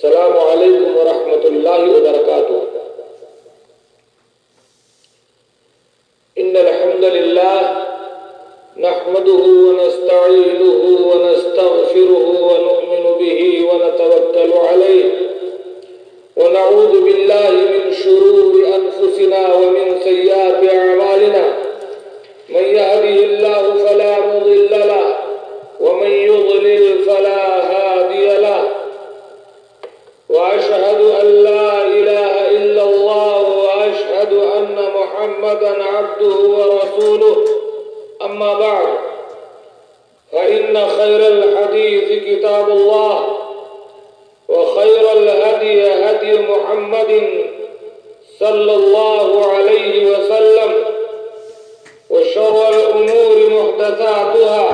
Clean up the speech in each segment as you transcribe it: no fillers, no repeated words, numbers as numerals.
السلام علیکم ورحمۃ اللہ وبرکاتہ۔ ان الحمد للہ نحمده ونستعینه ونستغفره ونؤمن به ونتوکل علیہ ونعوذ باللہ من شرور انفسنا ومن سیئات اعمالنا، من يهده الله فلا مضل له ومن يضلل فلا هادي له، وأشهد أن لا إله إلا الله وأشهد أن محمدا عبده ورسوله، أما بعد فإن خير الحديث كتاب الله، وخير الهدي هدي محمد صلى الله عليه وسلم، وشر الأمور محدثاتها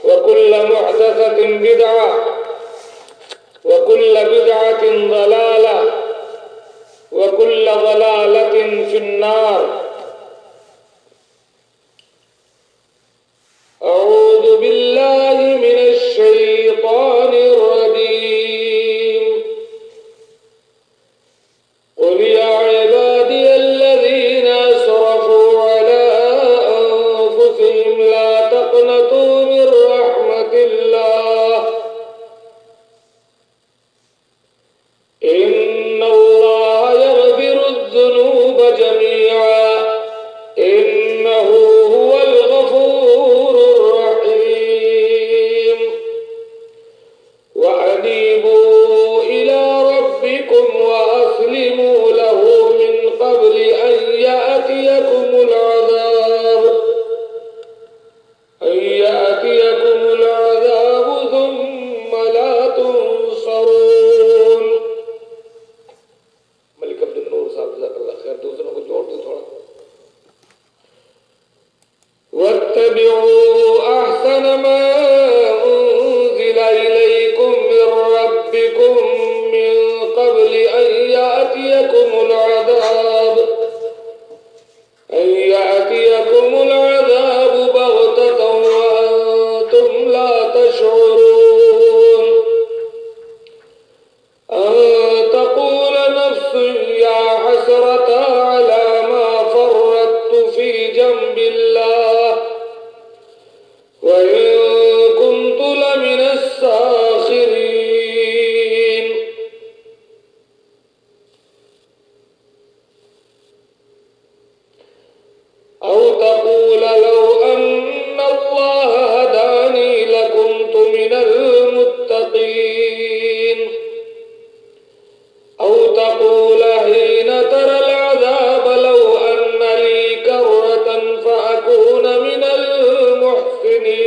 وكل محدثة بدعة وكل بدعة ضلالة وكل ضلالة في النار۔ أعوذ بالله من الشيطان الرجيم۔ قل يا عبادي الذين أسرفوا على أنفسهم لا تقنطوا من رحمة الله، إن الله يغفر الذنوب جميعا إنه هو الغفور الرحيم، وأنيبوا إلى ربكم وأسلموا له من قبل أن يأتيكم العذاب ثم لا تنصرون۔ ملک عبد النور صاحب جزاک اللہ خیر، دوسروں کو جوڑ دو تھوڑا۔ واتبعوا احسن ما انزل الیکم من ربکم من قبل ان یأتیکم العذاب بغتة وانتم لا تشعرون، ان تقول نفس يا حسرة على ما فرطت في جنب الله وإن كنت لمن الساخرين، أو تقول لو أن الله هداني لكنت من المتقين، أو تقول حين ترى العذاب لو أن لي كرة فأكون من المحسنين،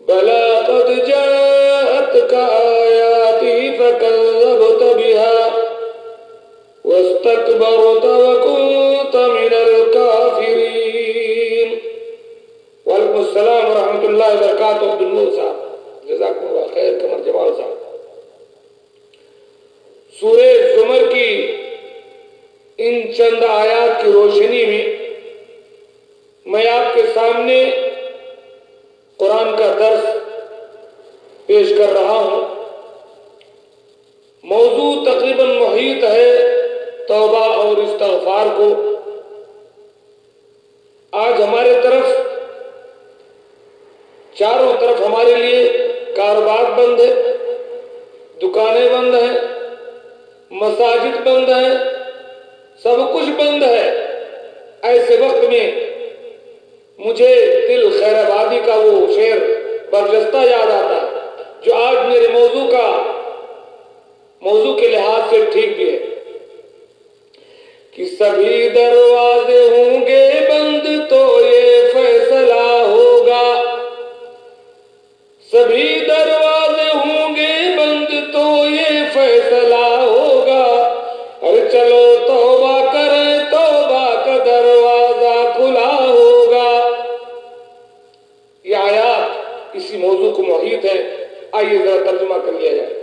بلى قد جاءتك آياتي فكذبت بها واستكبرت وكنت من الكافرين۔ وعلیکم السلام ورحمۃ اللہ وبرکاتہ۔ عبد النور صاحب جزاکم اللہ خیر، قمر جمال صاحب۔ سورہ زمر کی ان چند آیات کی روشنی میں میں آپ کے سامنے قرآن کا درس پیش کر رہا ہوں۔ موضوع تقریباً محیط ہے توبہ اور استغفار کو۔ آج ہمارے طرف چاروں طرف ہمارے لیے کاروبار بند ہے، دکانیں بند ہیں، مساجد بند ہیں، سب کچھ بند ہے۔ ایسے وقت میں مجھے دل خیر آبادی کا وہ شعر برجستہ یاد آتا ہے جو آج میرے موضوع کے لحاظ سے ٹھیک بھی ہے کہ سبھی دروازے ہوں گے بند تو یہ فیصلہ ہوگا، سبھی دروازے ہوں گے بند تو یہ فیصلہ ہوگا، اور چلو توبہ کریں توبہ کا دروازہ کھلا ہوگا۔ یہ آیات اسی موضوع کو محیط ہے، آئیے ذرا ترجمہ کر لیا جائے۔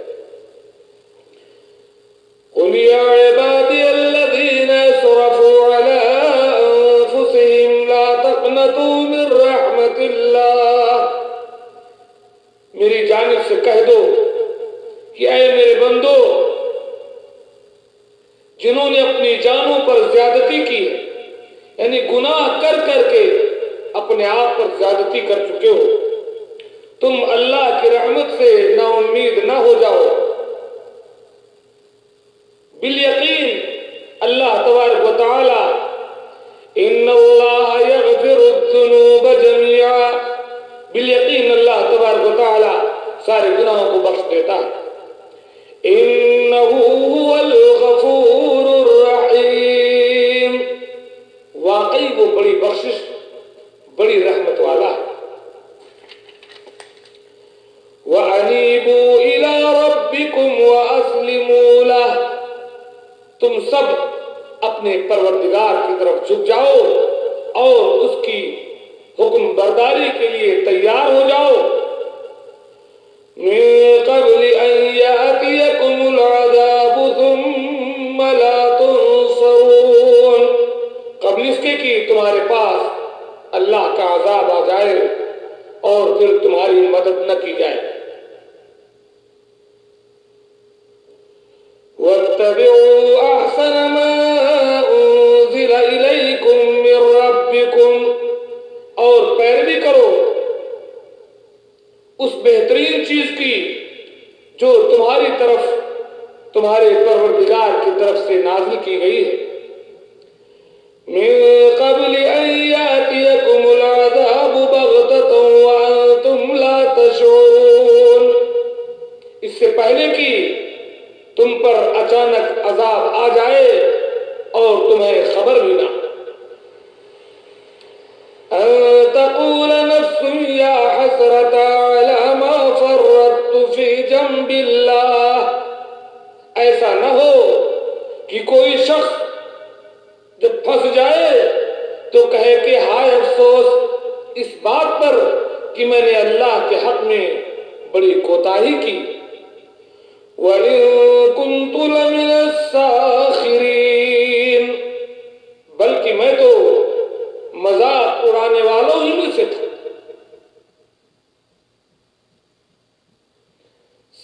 قل يا عبادي الذين اسرفوا على أنفسهم لا تقنطوا من رحمة الله میری جانب سے کہہ دو کہ اے میرے بندو، جنہوں نے اپنی جانوں پر زیادتی کی ہے، یعنی گناہ کر کر کے اپنے آپ پر زیادتی کر چکے ہو، تم اللہ کی رحمت سے نا امید نہ ہو جاؤ۔ بالیقین اللہ تبارک و تعالی ان اللہ یغفر الذنوب جميعا، بالیقین اللہ تبارک و تعالی سارے گناہوں کو بخش دیتا ہے۔ انہ هو الغفور الرحیم، واقعی وہ بڑی بخشش، بڑی رحمت والا ہے۔ وَأَنِيبُوا إِلَىٰ رَبِّكُمْ وَأَسْلِمُوا لَهُ، تم سب اپنے پروردگار کی طرف جھک جاؤ اور اس کی حکم برداری کے لیے تیار ہو جاؤ۔ من قبل ان یأتیکم العذاب ثم لا تنصرون، قبل اس کے کہ تمہارے پاس اللہ کا عذاب آ جائے اور پھر تمہاری مدد نہ کی جائے۔ واتبعوا احسن ما انزل الیکم من ربکم، اور پیروی کرو اس بہترین چیز کی جو تمہاری طرف، تمہارے پروردگار کی طرف سے نازل کی گئی ہے۔ من قبل ان یاتیکم العذاب بغتۃ وانتم لا تشعرون، اس سے پہلے کہ تم پر اچانک عذاب آ جائے اور تمہیں خبر بھی نہ۔ ان تقول نفس یا حسرۃ علی ما فرطت فی جنب اللہ، ایسا نہ ہو کہ کوئی شخص جب پھنس جائے تو کہے کہ ہائے افسوس اس بات پر کہ میں نے اللہ کے حق میں بڑی کوتاہی کی۔ وَإِن كُنتُ لَمِنَ السَّاخِرِينَ، بلکہ میں تو مذاق اڑانے والوں ہی میں سے تھا۔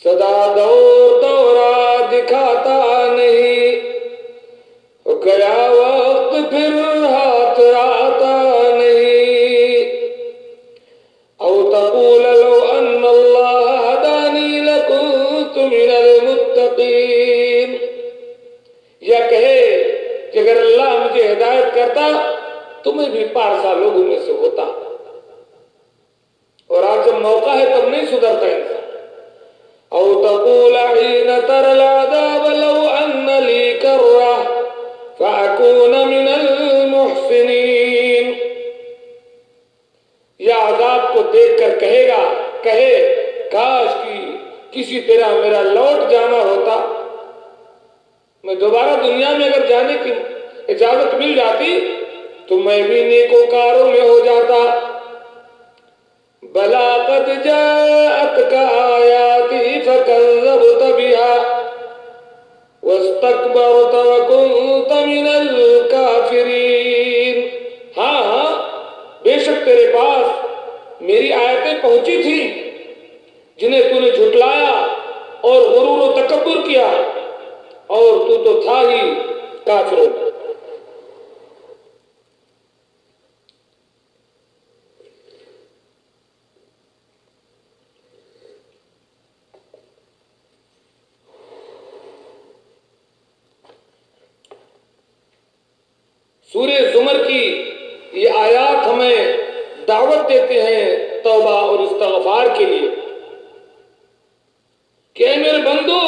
سدا دورہ دکھاتا نہیں، گیا وقت پھر ہاتھ آتا نہیں۔ او تقول لو ان اللہ ہدانی لکنت من المتقین، یا کہے کہ اگر اللہ مجھے ہدایت کرتا تو میں بھی پارسا لوگوں میں سے ہوتا، اور آج جب موقع ہے تب نہیں سدھرتا انسان۔ او تقول حین تر العذاب لو ان لی کرہ فاکون من المحسنین، یا عذاب کو دیکھ کر کہے کاش کی کسی طرح میرا لوٹ جانا ہوتا، میں دوبارہ دنیا میں اگر جانے کی اجازت مل جاتی تو میں بھی نیکوکاروں میں ہو جاتا۔ بلا قد جاءتک آیاتی فکذبت بها واستکبرت وکنت من الکافرین، ہاں بے شک تیرے پاس میری آیتیں پہنچی تھی جنہیں تو نے جھٹلایا اور غرور و تکبر کیا، اور تو تھا ہی کافروں میں۔ سورہ زمر کی یہ آیات ہمیں دعوت دیتے ہیں توبہ اور استغفار کے لیے کہ اے میرے بندو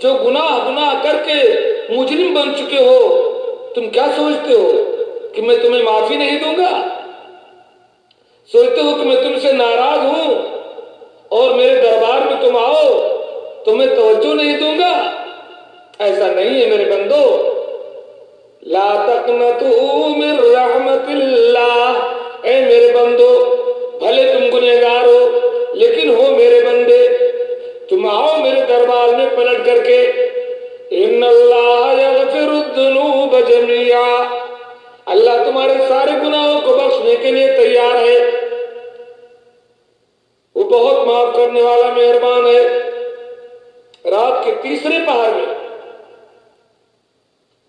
جو گناہ کر کے مجرم بن چکے ہو، تم کیا سوچتے ہو کہ میں تمہیں معافی نہیں دوں گا؟ سوچتے ہو کہ میں تم سے ناراض ہوں اور میرے دربار میں تم آؤ تو میں توجہ نہیں دوں گا؟ ایسا نہیں ہے میرے بندو۔ لا تقنطوا من رحمت اللہ، اے میرے بندو بھلے تم گنہگار ہو لیکن ہو میرے بندے، تم آؤ میرے دربار میں پلٹ کر کے۔ ان اللہ یغفر الذنوب جميعا، اللہ تمہارے سارے گناہوں کو بخشنے کے لیے تیار ہے۔ وہ بہت معاف کرنے والا مہربان ہے. رات کے تیسرے پہر میں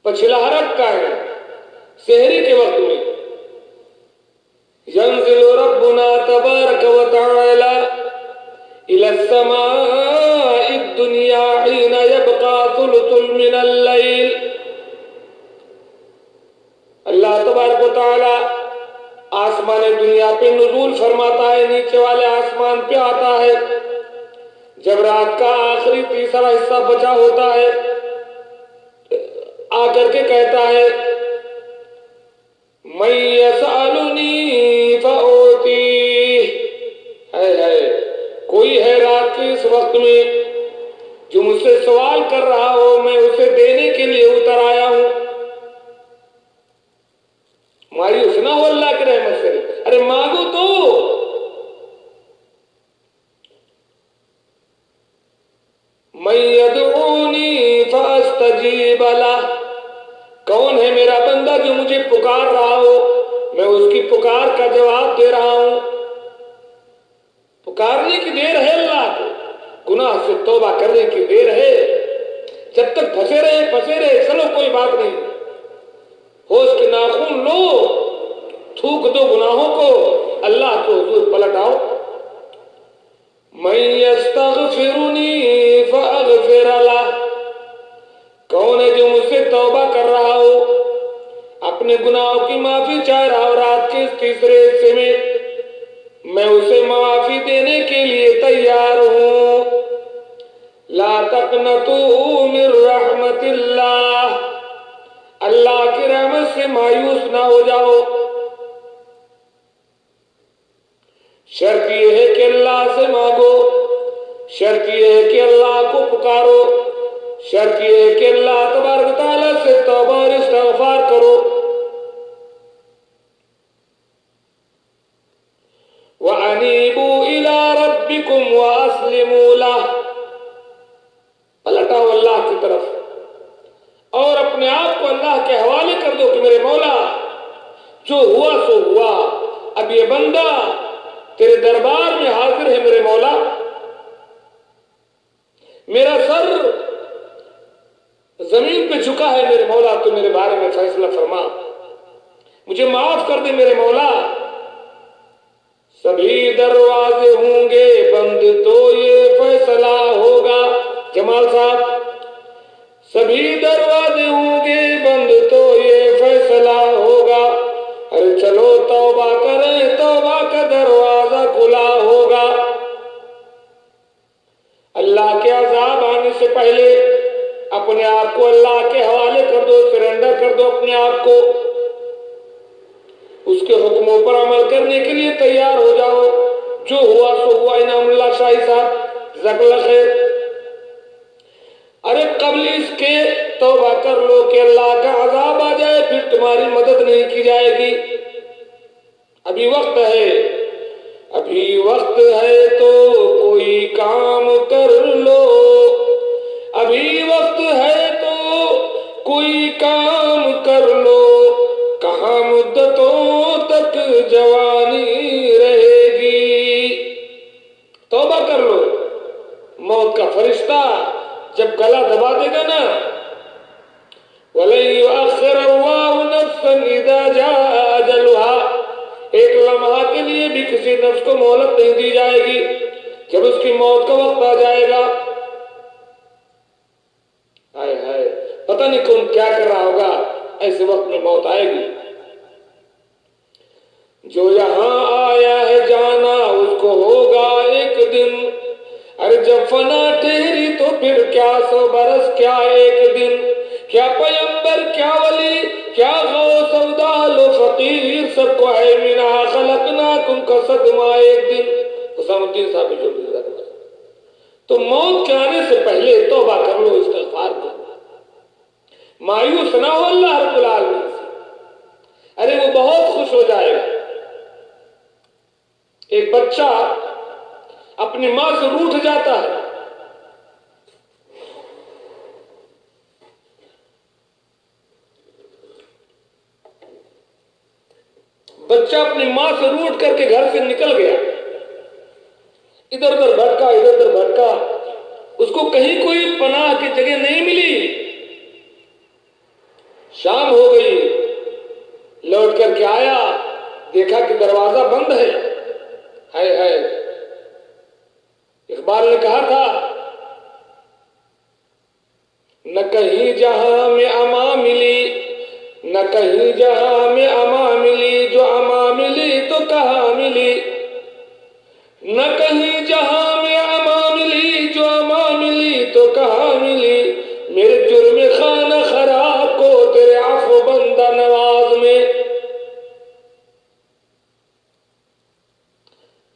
پچھلاہٹ کا ہے سحری کے وقت میں ينزل ربنا تبارك وتعالى إلى السماء الدنيا حين يبقى ثلث من الليل. اللہ تبارک و تعالی آسمان دنیا پہ نزول فرماتا ہے، نیچے والے آسمان پہ آتا ہے جب رات کا آخری تیسرا حصہ بچا ہوتا ہے. آ کر کے کہتا ہے من یسألنی فأوتیہ. کوئی ہے رات کے اس وقت میں جو مجھ سے سوال کر رہا ہو، میں اسے دینے کے لیے اتر آیا ہوں. مایوس نہ ہو اللہ کی رحمت سے، ارے مانگو تو. من یدعونی فاستجیب لہ. کون ہے میرا بندہ جو مجھے پکار رہا ہو، میں اس کی پکار کا جواب دے رہا ہوں. پکارنے کی دیر ہے اللہ کو، گناہ سے توبہ کرنے کی دیر ہے. جب تک پھنسے رہے چلو کوئی بات نہیں، ہوش کے ناخن لو، تھوک دو گناہوں کو، اللہ کو حضور پلٹ آؤ. من یستغفرنی فاغفر لہ. کون ہے جو مجھ سے توبہ کر رہا ہو، اپنے گناہوں کی معافی چاہ رہا ہو رات کے اس تیسرے حصے میں اسے معافی دینے کے لیے تیار ہوں. لا تقنطوا من رحمت اللہ. اللہ کی رحمت سے مایوس نہ ہو جاؤ. شرط یہ ہے کہ اللہ سے مانگو، شرط یہ ہے کہ اللہ کو پکارو، شرط یہ ہے کہ اللہ تبارک تعالیٰ سے توبہ اور استغفار کرو. وَأَنِيبُوا إِلَىٰ رَبِّكُمْ وَأَسْلِمُوا لَهُ. پلٹاؤ اللہ کی طرف اور اپنے آپ کو اللہ کے حوالے کر دو کہ میرے مولا جو ہوا سو ہوا، اب یہ بندہ تیرے دربار میں حاضر ہے. میرے مولا میرا سر زمین پہ جھکا ہے، میرے مولا تو میرے بارے میں فیصلہ فرما، مجھے معاف کر دے میرے مولا. سبھی دروازے ہوں گے بند تو یہ فیصلہ ہوگا. جمال صاحب، سبھی دروازے ہوں گے بند تو یہ فیصلہ ہوگا. ارے چلو توبہ کریں، توبہ کا دروازہ کھلا ہوگا. اللہ کے عذاب آنے سے پہلے اپنے آپ کو اللہ کے حوالے کر دو، سرنڈر کر دو اپنے آپ کو، اس کے حکموں پر عمل کرنے کے لیے تیار ہو جاؤ. جو ہوا سو ہوا. انعام اللہ شاہی صاحب جزاک اللہ خیر. ارے قبل اس کے توبہ کر لو کہ اللہ کا عذاب آ جائے، پھر تمہاری مدد نہیں کی جائے گی. ابھی وقت ہے، ابھی وقت ہے تو کوئی کام کر لو، ابھی وقت ہے تو کوئی کام کر لو. کہاں مدتوں تک جوانی رہے گی. توبہ کر لو. موت کا فرشتہ جب گلا دبا دے گا نا، وَلَن يُؤَخِّرَ اللَّهُ نَفْسًا إِذَا جَاءَ أَجَلُهَا. ایک لمحہ کے لیے بھی کسی نفس کو مہلت نہیں دی جائے گی. جب اس کی موت کا وقت آ جائے گا، ہائے ہائے پتہ نہیں کون کیا کر رہا ہوگا، ایسے وقت میں موت آئے گی. جو یہاں آیا ہے جانا اس کو ہوگا ایک دن. ارے جب فنا ٹھہری تو پھر کیا 100 برس، کیا ایک دن. کیا پیغمبر، کیا ولی، کیا غوث ابدال و فقیر، سب کو ہے منہا خلقناکم کا صدمہ ایک دن. حسام الدین صاحب جو تو موت کے آنے سے پہلے توبہ کر لو، استغفار کرو. مایوس نہ ہو اللہ رب العالمین سے، ارے وہ بہت خوش ہو جائے گا. ایک بچہ اپنی ماں سے روٹھ جاتا ہے، بچہ اپنی ماں سے روٹھ کر کے گھر سے نکل گیا، ادھر ادھر بھٹکا، اس کو کہیں کوئی پناہ کی جگہ نہیں ملی۔ شام ہو گئی، لوٹ کر کے آیا، دیکھا کہ دروازہ بند ہے۔ ہے اقبال نے کہا تھا، نہ کہیں جہاں میں اما ملی، نہ کہیں جہاں میں اما ملی، جو اما ملی تو کہاں ملی، نہ کہیں جہاں میں اما ملی، جو اما ملی تو کہاں ملی، میرے جرم خانہ خراب کو تیرے عفو بندہ نواز میں۔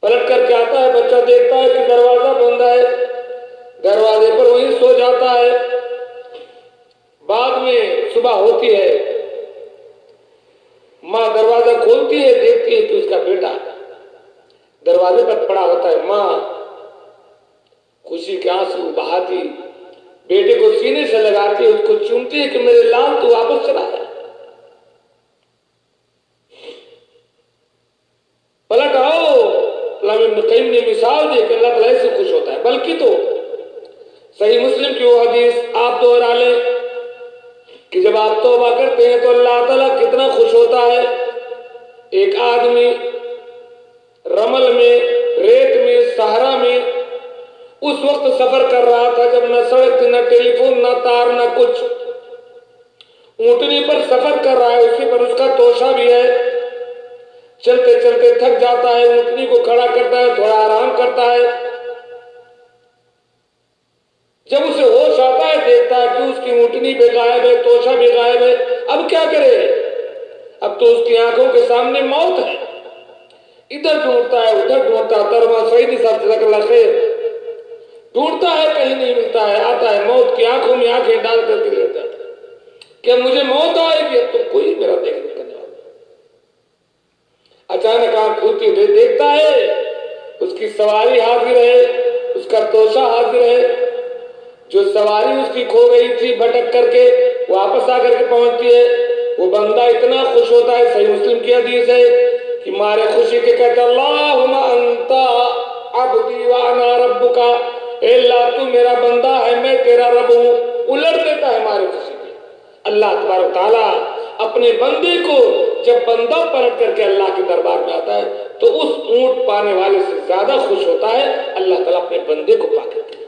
پلٹ کر کے آتا ہے، بچہ دیکھتا ہے کہ دروازہ بند ہے، دروازے پر وہیں سو جاتا ہے۔ بعد میں صبح ہوتی ہے، ماں دروازہ کھولتی ہے، دیکھتی ہے کہ اس کا بیٹا دروازے پر پڑا ہوتا ہے۔ ماں خوشی کے آنسو بہاتی بیٹے کو سینے سے لگاتی ہے، اس کو چومتی ہے کہ میرے لال تو واپس چلا ہے۔ پلٹ آؤ، علامہ ابن قیم نے مثال دی کہ اللہ تعالیٰ سے خوش ہوتا ہے۔ بلکہ تو صحیح مسلم کی وہ حدیث آپ دوہرا لیں کہ جب آپ توبہ کرتے ہیں تو اللہ تعالیٰ کتنا خوش ہوتا ہے۔ ایک آدمی رمل میں، ریت میں، صحرا میں اس وقت سفر کر رہا تھا جب نہ سڑک تھی، نہ ٹیلی فون، نہ تار، نہ کچھ، اونٹنی پر سفر کر رہا ہے، اسی پر اس کا توشہ بھی ہے، چلتے چلتے تھک جاتا ہے، اونٹنی کو کھڑا کرتا ہے، تھوڑا آرام کرتا ہے۔ جب اسے ہوش آتا ہے، دیکھتا ہے کہ اس کی اونٹنی بھی غائب ہے، توشہ بھی غائب ہے۔ اب کیا کرے؟ اب تو اس کی آنکھوں کے سامنے موت ہے۔ ادھر ڈھونڈتا ہے، ادھر ڈھونڈتا ہے، ترما سعیدی صاحب جزاک اللہ خیر، ڈھونڈتا ہے، کہیں نہیں ملتا ہے۔ آتا ہے، موت کی آنکھوں میں آنکھیں ڈال کر کے لیتا ہے کہ مجھے موت آئے گی، اب تو کوئی میرا دیکھنے کرنے والا۔ اچانک آنکھ کھلتی ہے، دیکھتا ہے اس کی سواری حاضر ہے، اس کا توشہ حاضر ہے۔ جو سواری اس کی کھو گئی تھی بھٹک کر کے واپس آ کر کے پہنچتی ہے، وہ بندہ اتنا خوش ہوتا ہے، صحیح مسلم کی حدیث ہے کہ مارے خوشی کے کہتا ہے، اللہم انتا عبدی وانا ربک، اے اللہ تو میرا بندہ ہے، میں تیرا رب ہوں۔ الٹ دیتا ہے مارے خوشی کے۔ اللہ تبارک تعالیٰ اپنے بندے کو جب بندہ پلٹ کر کے اللہ کے دربار میں آتا ہے تو اس اونٹ پانے والے سے زیادہ خوش ہوتا ہے اللہ تعالیٰ اپنے بندے کو پا کر کے۔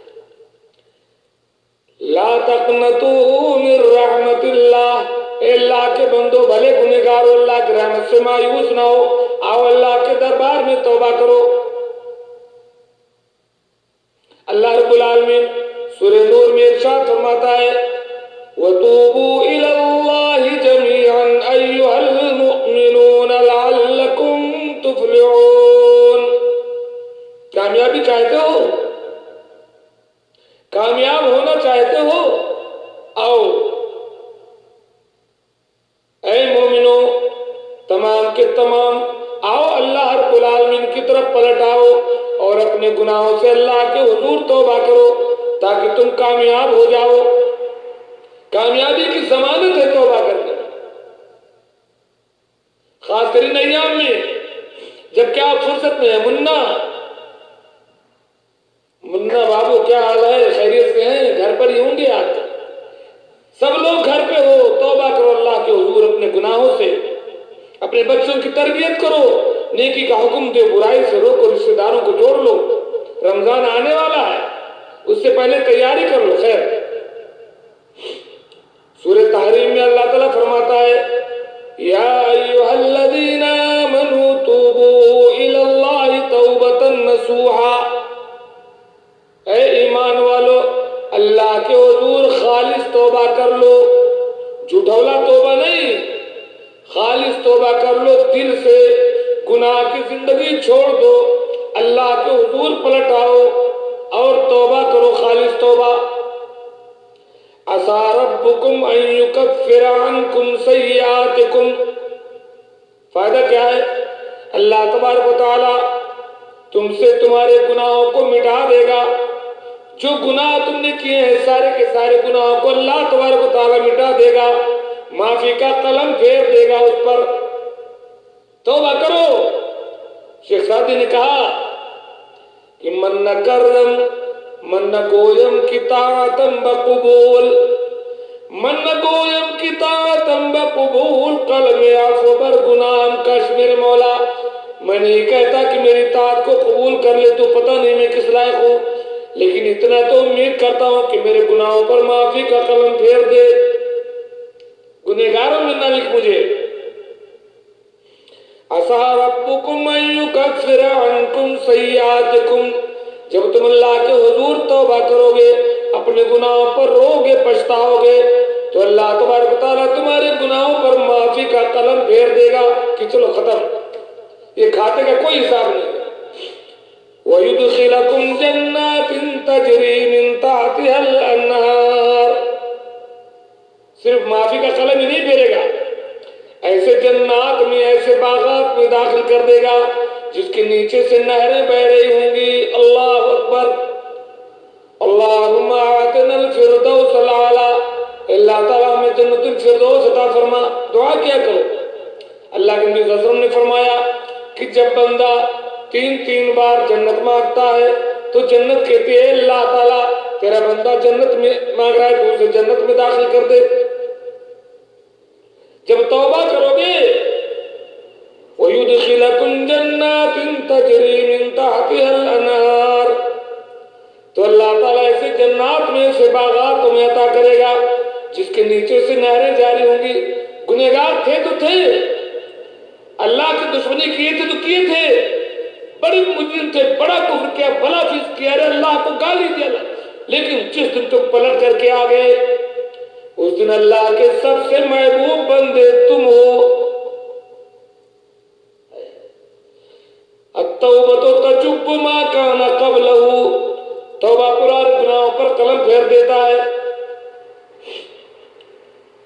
لا تقنطوا من رحمت اللہ، اے اللہ کے بندو بھلے گنہگارو، اللہ کی رحمت سے مایوس نہ ہو، آؤ اللہ کے دربار میں توبہ کرو۔ اللہ رب العالمین سورہ نور میں ارشاد فرماتا ہے، وَتُوبُوا إِلَى اللَّهِ جَمِيعًا أَيُّهَا الْمُؤْمِنُونَ لَعَلَّكُمْ تُفْلِحُونَ۔ کامیابی چاہتے ہو؟ کامیاب ہونا چاہتے ہو؟ آؤ اے مومنو، تمام کے تمام آؤ اللہ رب العالمین کی طرف پلٹ آؤ اور اپنے گناہوں سے اللہ کے حضور توبہ کرو تاکہ تم کامیاب ہو جاؤ۔ کامیابی کی ضمانت ہے توبہ کرنے، خاص کر ان ایام میں جب کہ آپ فرصت میں ہیں۔ منا بابو کیا حال ہے؟ خیریت سے ہیں؟ گھر پر ہی ہوں گے آپ؟ سب لوگ گھر پہ ہو، توبہ کرو اللہ کے حضور اپنے گناہوں سے، اپنے بچوں کی تربیت کرو، نیکی کا حکم دے، برائی سے روکو، رشتہ داروں کو جوڑ لو۔ رمضان آنے والا ہے، اس سے پہلے تیاری کر لو۔ خیر، سورہ تحریم میں اللہ تعالیٰ فرماتا ہے، یا ایھا الذین آمنوا توبوا الی اللہ توبۃ نصوحا، اے ایمان والو اللہ کے حضور خالص توبہ کر لو، جھوٹولا توبہ نہیں، خالص توبہ کر لو، دل سے گناہ کی زندگی چھوڑ دو، اللہ کے حضور پلٹ آؤ اور توبہ کرو، خالص توبہ۔ عسیٰ ربکم ان یکفر عنکم سیئاتکم، فائدہ کیا ہے؟ اللہ تبارک و تعالی تم سے تمہارے گناہوں کو مٹا دے گا۔ جو گناہ تم نے کیے ہیں سارے کے سارے گناہوں کو اللہ تبارک و تعالی مٹا دے گا، معافی کا قلم پھیر دے گا اس پر۔ توبہ کرو۔ شیخ سعدی نے کہا کہ من نہ کرم من نہ گویم کی طاعتم بقبول من نہ گویم کی طاعتم بقبول قلم عفو بر گناہم کش میرے مولا میں نہیں کہتا کہ میری طاعت کو قبول کر لے تو پتہ نہیں میں کس لائق ہوں لیکن اتنا تو امید کرتا ہوں کہ میرے گناہوں پر معافی کا قلم پھیر دے گنہگاروں میں نہ لکھ مجھے عسى ربكم أن يكفر عنكم سيئاتكم جب تم اللہ کے حضور توبہ کرو گے اپنے گناہوں پر رو گے پچھتاؤ گے تو اللہ تبارک و تعالیٰ تمہارے گناہوں پر معافی کا قلم پھیر دے گا کہ چلو ختم یہ کھاتے کا کوئی حساب نہیں وَيُدْخِلَكُمْ جَنَّاتٍ تَجْرِي مِن تَحْتِهَا الْأَنْهَارُ صرف معافی کا قلم ہی نہیں پھیرے گا ایسے جنات میں ایسے باغات میں داخل کر دے گا جس کے نیچے سے نہریں بہ رہی ہوں گی اللہ اکبر اللہم آتنا الفردوس الاعلی اللہ تعالیٰ ہمیں جنت الفردوس عطا فرما دعا کیا کرو اللہ کے نبی صلی اللہ علیہ وسلم نے فرمایا کہ جب بندہ تین بار جنت مانگتا ہے تو جنت کہتی ہے اللہ تعالیٰ تیرا بندہ جنت میں مانگ رہا ہے تو اسے جنت میں داخل کر دے جب توبہ کرو گے وَيُدْخِلَكُمْ جَنَّاتٍ تَجْرِي مِن تَحْتِهَا الْأَنْهَارُ تو اللہ تعالیٰ ایسے جنات میں سے باغات تمہیں عطا کرے گا جس کے نیچے سے نہریں جاری ہوں گی گنہگار تھے تو تھے اللہ کی دشمنی کیے تھے تو کیے تھے بڑی مجرم تھے بڑا کفر کیا بھلا چیز کیا ارے اللہ کو گالی دیا لیکن جس دن تم پلٹ کر کے آ گئے اس دن اللہ کے سب سے محبوب بندے تم ہو التوبہ تجب ما کان قبلہ توبہ پرانے گناہوں پر قلم پھیر دیتا ہے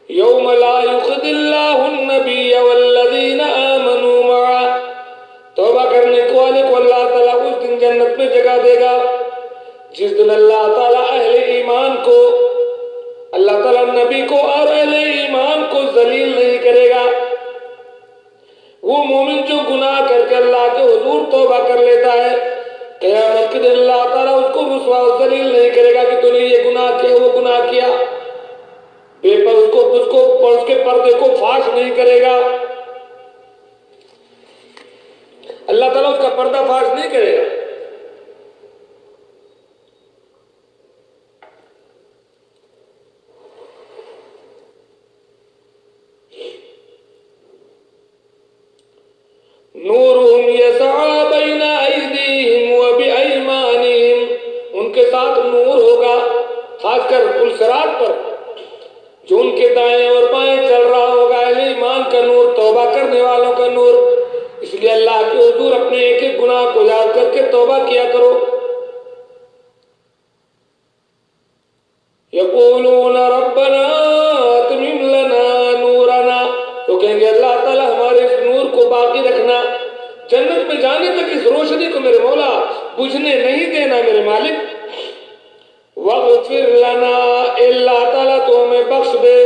یوم لا یخزی اللہ النبی والذین آمنوا معا توبہ کرنے والے کو اللہ تعالیٰ اس دن جنت میں جگہ دے گا جس دن اللہ تعالیٰ اہل ایمان کو اللہ تعالیٰ نبی کو اور اہل ایمان کو ذلیل نہیں کرے گا وہ مومن جو گناہ کر کے اللہ کے حضور توبہ کر لیتا ہے قیامت کے دن اللہ تعالیٰ اس کو رسوا و ذلیل نہیں کرے گا کہ تو نے یہ گناہ کیا وہ گناہ کیا بے پر اس کے پردے کو فاش نہیں کرے گا اللہ تعالیٰ اس کا پردہ فاش نہیں کرے گا نورہم یسعی بین ایدیہم و بایمانہم ان کے ساتھ نور ہوگا خاص کر پل صراط پر جو ان کے دائیں اور بائیں چل رہا ہوگا اہل ایمان کا نور توبہ کرنے والوں کا نور اس لیے اللہ کے حضور اپنے ایک ایک گناہ کو یاد کر کے توبہ کیا کرو یقولون ربنا اتمم لنا نورنا تو کہیں گے اللہ تعالی ہمارے اس نور کو باقی رکھنا جنت میں جانے تک اس روشنی کو میرے مولا بجھنے نہیں دینا میرے مالک واغفر لنا اللہ تعالی تو ہمیں بخش دے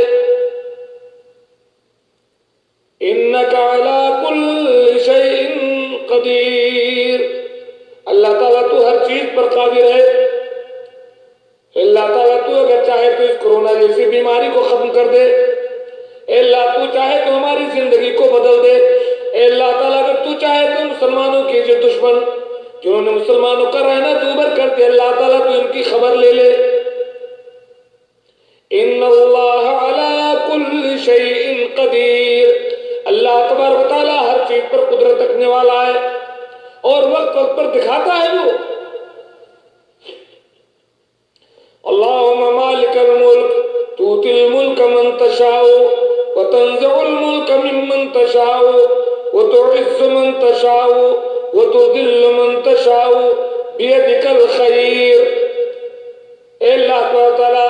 انک علی کل شیء قدیر اللہ تعالیٰ تو ہر چیز پر قادر ہے اللہ تعالیٰ تو اگر چاہے تو اس کورونا جیسی بیماری کو ختم کر دے اے اللہ تو چاہے تو ہماری زندگی کو بدل دے اے اللہ تعالیٰ اگر تو چاہے تو مسلمانوں کے جو دشمن جنہوں نے مسلمانوں کا رہنا دوبر کر دے اللہ تعالیٰ تو ان کی خبر لے لے ان اللہ علی کل شیء قدیر اللہ تبارک و تعالیٰ ہر چیز پر قدرت رکھنے والا ہے اور وقت وقت پر دکھاتا ہے وہ اللہم مالک الملک توتی الملک من تشاء وتنزع الملک ممن تشاء وتعز من تشاء وتذل من تشاء بیدک الخیر اے اللہ تعالی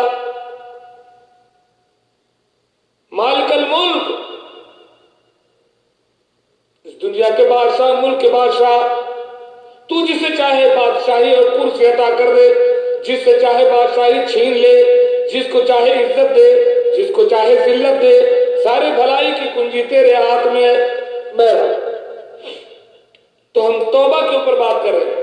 مالک الملک اس دنیا کے بادشاہ ملک کے بادشاہ تو جسے چاہے بادشاہی اور کرسی عطا کر دے جس سے چاہے بادشاہی چھین لے جس کو چاہے عزت دے جس کو چاہے ذلت دے سارے بھلائی کی کنجی تیرے ہاتھ میں ہے تو ہم توبہ کے اوپر بات کر رہے ہیں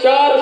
4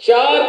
4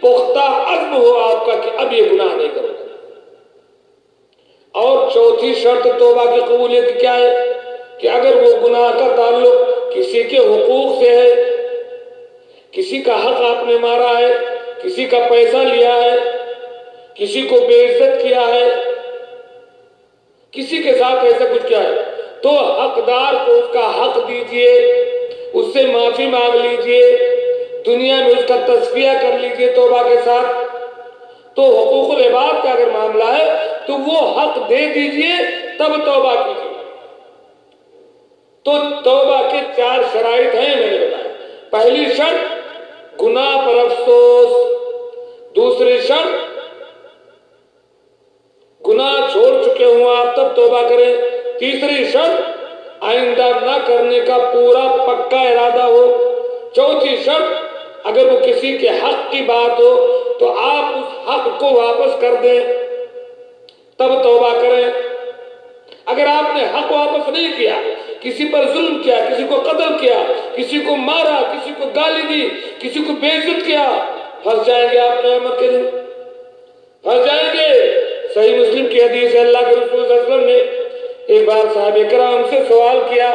پختہ عزم ہو آپ کا کہ اب یہ گناہ نہیں کروں گا۔ اور چوتھی شرط توبہ کی قبولیت کی کیا ہے کہ اگر وہ گناہ کا تعلق کسی کے حقوق سے ہے، کسی کا حق آپ نے مارا ہے، کسی کا پیسہ لیا ہے، کسی کو بے عزت کیا ہے، کسی کے ساتھ ایسا کچھ کیا ہے، تو حقدار کو اس کا حق دیجئے، اس سے معافی مانگ لیجئے، دنیا میں اس کا تصفیہ کر لیجئے توبہ کے ساتھ۔ تو حقوق العباد کا اگر معاملہ ہے تو وہ حق دے دیجئے، تب توبہ کیجئے۔ تو توبہ کے 4 شرائط ہیں میں نے بتایا۔ پہلی شرط گناہ پر افسوس، دوسری شرط گناہ چھوڑ چکے ہوں آپ تب توبہ کریں، تیسری شرط آئندہ نہ کرنے کا پورا پکا ارادہ ہو، چوتھی شرط اگر وہ کسی کے حق کی بات ہو تو آپ اس حق کو واپس کر دیں تب توبہ کریں۔ اگر آپ نے حق واپس نہیں کیا، کسی پر ظلم کیا، کسی کو قتل کیا، کسی کو مارا، کسی کو گالی دی، کسی کو بے عزت کیا، پھنس جائیں گے آپ قیامت کے دن، پھنس جائیں گے۔ صحیح مسلم کی حدیث ہے، اللہ کے رسول صلی اللہ علیہ وسلم نے ایک بار صحابہ کرام سے سوال کیا،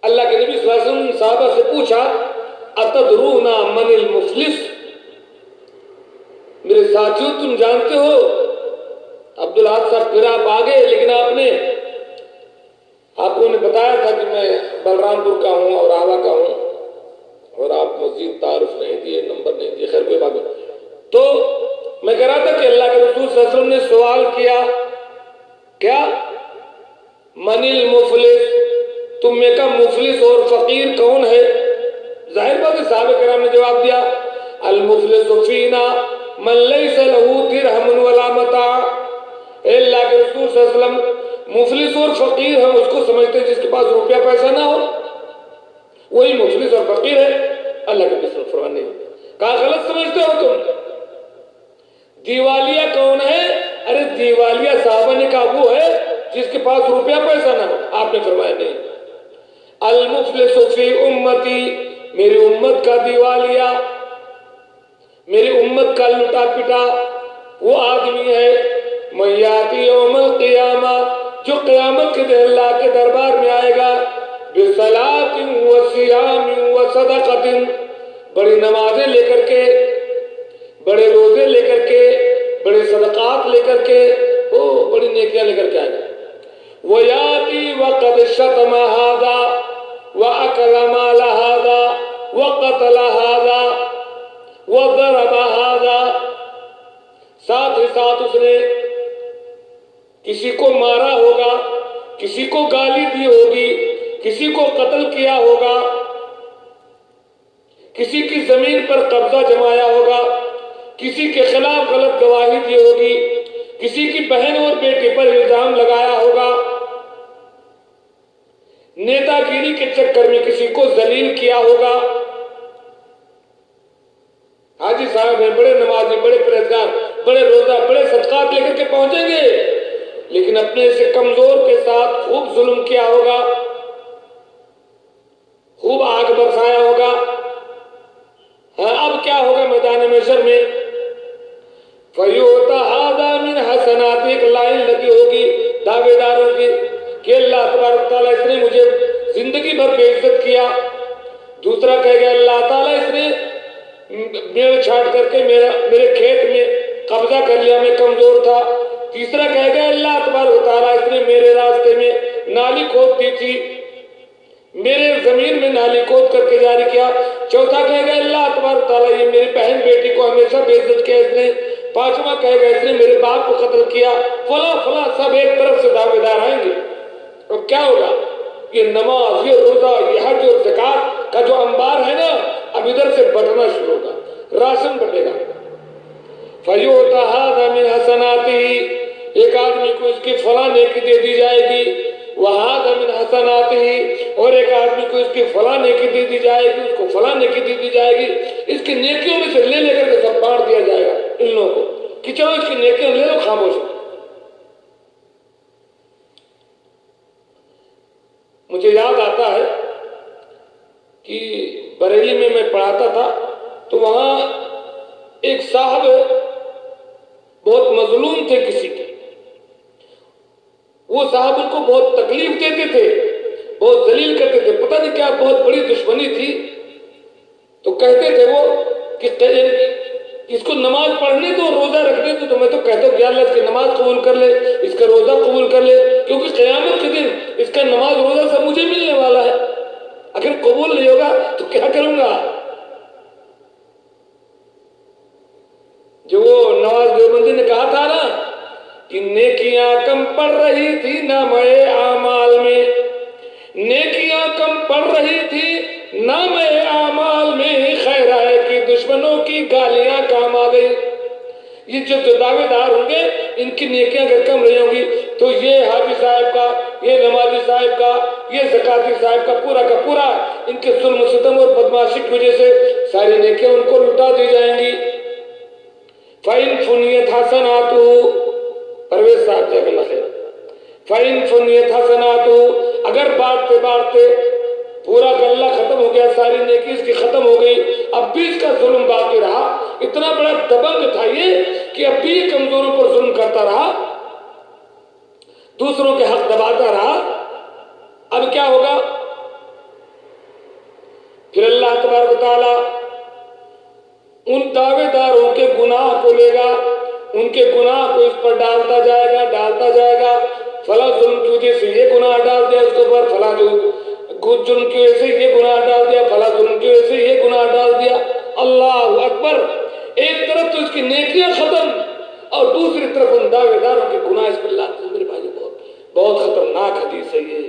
اللہ کے نبی صلی اللہ علیہ وسلم نے صحابہ سے پوچھا اتدرون من المفلس، میرے ساتھیوں تم جانتے ہو، عبدالحق صاحب پھر آپ آگے، لیکن آپ کو نے بتایا تھا کہ میں بلرام پور کا ہوں اور آوا کا ہوں، اور آپ مزید تعارف نہیں دیے، نمبر نہیں دیے، خیر کوئی بات نہیں۔ تو میں کہہ رہا تھا کہ اللہ کے رسول صلی اللہ علیہ وسلم نے سوال کیا کیا من المفلس، تم میں کا مفلس اور فقیر کون ہے؟ ظاہر بات ہے صحابہ کرام نے جواب دیا المفلس فینا من لیس له درہم ولا متاع، اے اللہ کے رسول صلی اللہ علیہ وسلم مفلس اور فقیر ہم اس کو سمجھتے ہیں جس کے پاس روپیہ پیسہ نہ ہو، وہی مفلس اور فقیر ہے۔ اللہ کے رسول فرمانے کہا غلط سمجھتے ہو تم، دیوالیہ کون ہے؟ ارے دیوالیہ صحابہ نے کہا وہ ہے جس کے پاس روپیہ پیسہ نہ ہو، آپ نے فرمایا نہیں، المفلس فی امتی، میری امت کا دیوالیہ، میری امت کا لٹا پٹا وہ آدمی ہے من یاتی یوم القیامہ، جو قیامت کے دن اللہ کے دربار میں آئے گا بصلاۃ و صیام و صدقۃ، بڑی نمازیں لے کر کے، بڑے روزے لے کر کے، بڑے صدقات لے کر کے، بڑی نیکیاں لے کر کے آئے گا۔ وَيَأْتِي وَقَدْ شَتَمَ هَذَا وَأَكَلَ مَالَ هَذَا وَقَتَلَ هَذَا وَضَرَبَ هَذَا، ساتھ ہی ساتھ اس نے کسی کو مارا ہوگا، کسی کو گالی دی ہوگی، کسی کو قتل کیا ہوگا، کسی کی زمین پر قبضہ جمایا ہوگا، کسی کے خلاف غلط گواہی دی ہوگی، کسی کی بہن اور بیٹے پر الزام لگایا ہوگا، نیتا گیری کے چکر میں کسی کو ذلیل کیا ہوگا۔ حاجی صاحب ہیں، بڑے نمازی، بڑے پرہیزگار، بڑے روزہ، بڑے صدقات لے کر کے پہنچیں گے، لیکن اپنے سے کمزور کے ساتھ خوب ظلم کیا ہوگا، خوب آگ برسایا ہوگا۔ ہاں اب کیا ہوگا میدان محشر میں؟ فَيُؤْتَى هَذَا مِنْ حَسَنَاتِ، ایک لائن لگی ہوگی دعوے داروں کی کہ اللہ تبارک تعالیٰ اس نے مجھے زندگی بھر بے عزت کیا، دوسرا کہے گا اللہ تعالیٰ اس نے میڑ چھاٹ کر کے میرے کھیت میں قبضہ کر لیا، میں کمزور تھا، تیسرا کہے گا اللہ تبارک تعالیٰ اس نے میرے راستے میں نالی کھود دی تھی، میرے زمین میں نالی کھود کر کے جاری کیا، چوتھا کہے گا اللہ تبارک تعالیٰ یہ میری بہن بیٹی کو ہمیشہ بے عزت کیا اس نے، پانچواں کہے گا اس نے میرے باپ کو قتل کیا، فلاں فلاں، سب ایک طرف سے دعوے دار آئیں گے۔ اور کیا ہوگا؟ یہ نماز، یہ روزہ، یہ حج اور زکات کا جو انبار ہے نا، اب ادھر سے بٹنا شروع ہوگا، راشن بٹے گا۔ فَيُؤْتَى هَذَا مِنْ حَسَنَاتِهِ، ایک آدمی کو اس کی فلاں نیکی دے دی جائے گی، وَهَذَا مِنْ حَسَنَاتِهِ، اور ایک آدمی کو اس کی فلاں نیکی دے دی جائے گی، اس کو فلاں نیکی دے دی جائے گی، اس کی نیکیوں میں سے لے کر کے سب بانٹ دیا جائے گا ان لوگوں کو کہ چلو اس کی نیکیاں لے لو، خاموش۔ مجھے یاد آتا ہے کہ بریلی میں میں پڑھاتا تھا تو وہاں ایک صاحب بہت مظلوم تھے کسی کے. وہ صاحب ان کو بہت تکلیف دیتے تھے, بہت ذلیل کرتے تھے, پتہ نہیں کیا بہت بڑی دشمنی تھی. تو کہتے تھے وہ کہ اس کو نماز پڑھنے دو, روزہ رکھنے دو. تو میں تو کہتا ہوں کہ اللہ اس کی نماز قبول کر لے, اس کا روزہ قبول کر لے, کیونکہ قیامت کے دن اس کا نماز روزہ سب مجھے ملنے والا ہے. اگر قبول نہیں ہوگا تو کیا کروں گا. جو وہ نواز دیوبندی نے کہا تھا نا کہ نیکیاں کم پڑ رہی تھی نامۂ اعمال میں, نیکیاں کم پڑ رہی تھی نامۂ اعمال میں, خیر ہے کہ دشمنوں کی گالیاں کام آ گئی. یہ جو دعوے دار ہوں گے ان کی نیکیاں اگر کم رہی ہوں گی تو یہ حافظ صاحب کا, یہ نمازی صاحب کا, یہ زکاتی صاحب کا پورا ان کے ظلم و ستم اور بدمعاشی کی وجہ سے ساری نیکیاں ان کو لٹا دی جائیں گی. فَإِن فُنِيَتْ حَسَنَاتُهُ, پرویز صاحب جزاک اللہ خیر. فَإِن فُنِيَتْ حَسَنَاتُهُ, اگر بانٹتے بانٹتے پورا غلہ ختم ہو گیا, ساری نیکی اس کی ختم ہو گئی, اب بھی اس کا ظلم باقی رہا. اتنا بڑا دبنگ تھا یہ کہ اب بھی کمزوروں پر ظلم کرتا رہا, دوسروں کے حق دباتا رہا. اب کیا ہوگا؟ پھر اللہ تبارک و تعالی ان دعوے داروں کے گناہ کو لے گا, ان کے گناہ کو اس پر ڈالتا جائے گا. فلاں ظلم کی وجہ سے یہ گناہ ڈال دیا اس کے اوپر, فلاں جرم کی وجہ سے یہ گناہ ڈال دیا, فلاں ظلم کی وجہ سے یہ گناہ ڈال دیا. اللہ اکبر. ایک طرف تو اس کی نیکیاں ختم اور دوسری طرف ان دعوے داروں کے گناہ. اس پر اللہ میرے بھائی بہت خطرناک حدیث ہے یہ.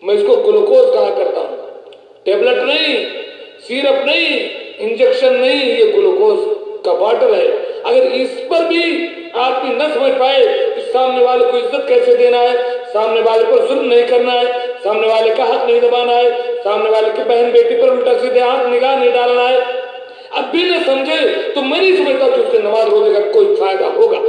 میں اس کو گلوکوز کہا کرتا ہوں, ٹیبلٹ نہیں, سیرپ نہیں, انجیکشن نہیں, یہ گلوکوز کا باٹل ہے. اگر اس پر بھی آدمی نہ سمجھ پائے کہ سامنے والے کو عزت کیسے دینا ہے, سامنے والے پر ظلم نہیں کرنا ہے, سامنے والے کا حق نہیں دبانا ہے, سامنے والے کی بہن بیٹی پر الٹا سیدھے ہاتھ نگاہ نہیں ڈالنا ہے, اب بھی نہ سمجھے تو میں نہیں سمجھتا کہ اس کے نماز روزے کا کوئی فائدہ ہوگا.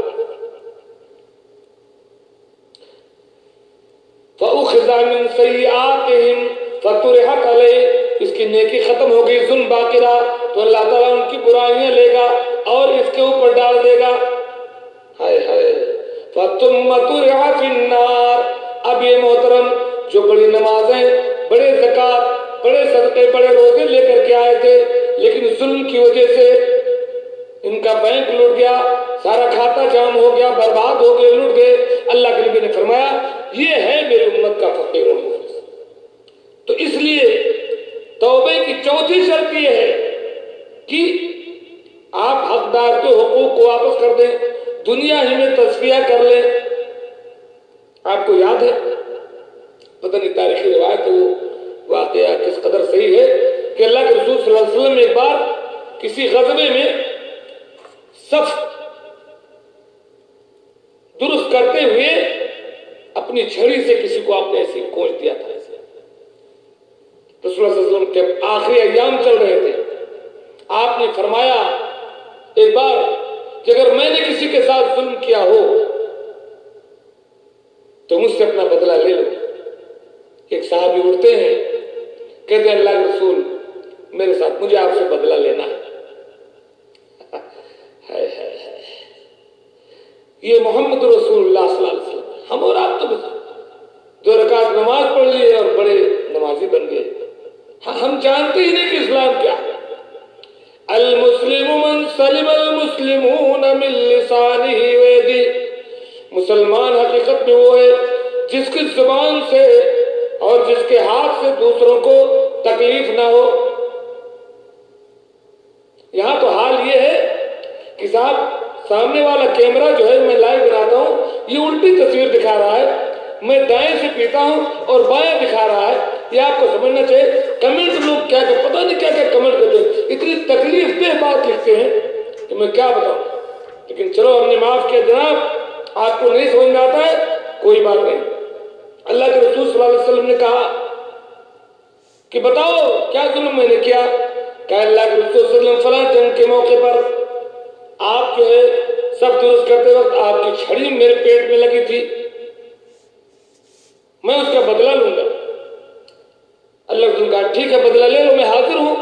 فَأُخِذَ مِن سَيِّئَاتِهِمْ فَطُرِحَتْ عَلَيْهِ, اس کی نیکی ختم ہو گئی, ظلم باقی رہا, تو اللہ تعالیٰ ان کی برائیاں لے گا اور اس کے اوپر ڈال دے گا. ہائے ہائے. فَثُمَّ طُرِحَ فِي النَّارِ. اب یہ محترم جو بڑی نمازیں, بڑے زکوٰۃ, بڑے صدقے, بڑے روزے لے کر کے آئے تھے, لیکن ظلم کی وجہ سے ان کا بینک لٹ گیا, سارا کھاتا جام ہو گیا, برباد ہو گئے, لٹ گئے. اللہ کے نبی نے فرمایا یہ ہے میری امت کا فقیر و مفلس. تو اس لیے توبے کی چوتھی شرط یہ ہے کہ آپ حقدار کے حقوق کو واپس کر دیں, دنیا ہی میں تصفیہ کر لیں. آپ کو یاد ہے, پتہ نہیں تاریخی روایت ہے وہ واقعہ کس قدر صحیح ہے, کہ اللہ کے رسول صلی اللہ علیہ وسلم ایک بار کسی غزوے میں صف درست کرتے ہوئے اپنی چھڑی سے کسی کو آپ نے ایسی کوچ دیا تھا. رسول اللہ صلی اللہ علیہ وسلم کے آخری ایام چل رہے تھے, آپ نے فرمایا ایک بار کہ اگر میں نے کسی کے ساتھ ظلم کیا ہو تو مجھ سے اپنا بدلہ لے لو. ایک صحابی اٹھتے ہیں, کہتے ہیں اللہ کے رسول میرے ساتھ, مجھے آپ سے بدلہ لینا ہے. یہ محمد رسول اللہ صلی اللہ علیہ وسلم, ہم اور آپ تو 2 رکعت نماز پڑھ لی اور بڑے نمازی بن گئے. ہم جانتے ہی نہیں کہ اسلام کیا ہے. المسلم من سلم المسلمون من لسانه ويده. مسلمان حقیقت میں وہ ہے جس کی زبان سے اور جس کے ہاتھ سے دوسروں کو تکلیف نہ ہو. یہاں تو حال یہ ہے کہ صاحب سامنے والا کیمرہ جو ہے میں لائیو بناتا ہوں, یہ الٹی تصویر دکھا رہا ہے, میں دائیں سے پیتا ہوں اور بائیں دکھا رہا ہے. یہ آپ کو سمجھنا چاہیے. کمنٹ لوگ کیا کہ پتہ نہیں کیا کیا کمنٹ کرتے ہیں, اتنی تکلیف دہ بات لکھتے ہیں کہ میں کیا بتاؤں. لیکن چلو ہم نے معاف کیا جناب, آپ کو نہیں سمجھ میں آتا ہے کوئی بات نہیں. اللہ کے رسول صلی اللہ علیہ وسلم نے کہا کہ بتاؤ کیا ظلم میں نے کیا. کہ اللہ کے رسول صلی اللہ علیہ وسلم فلاں جنگ کے موقع پر آپ جو ہے سب درست کرتے وقت آپ کی چھڑی میرے پیٹ میں لگی تھی, میں اس کا بدلہ لوں گا. ٹھیک ہے بدلہ لے لو، میں حاضر ہوں۔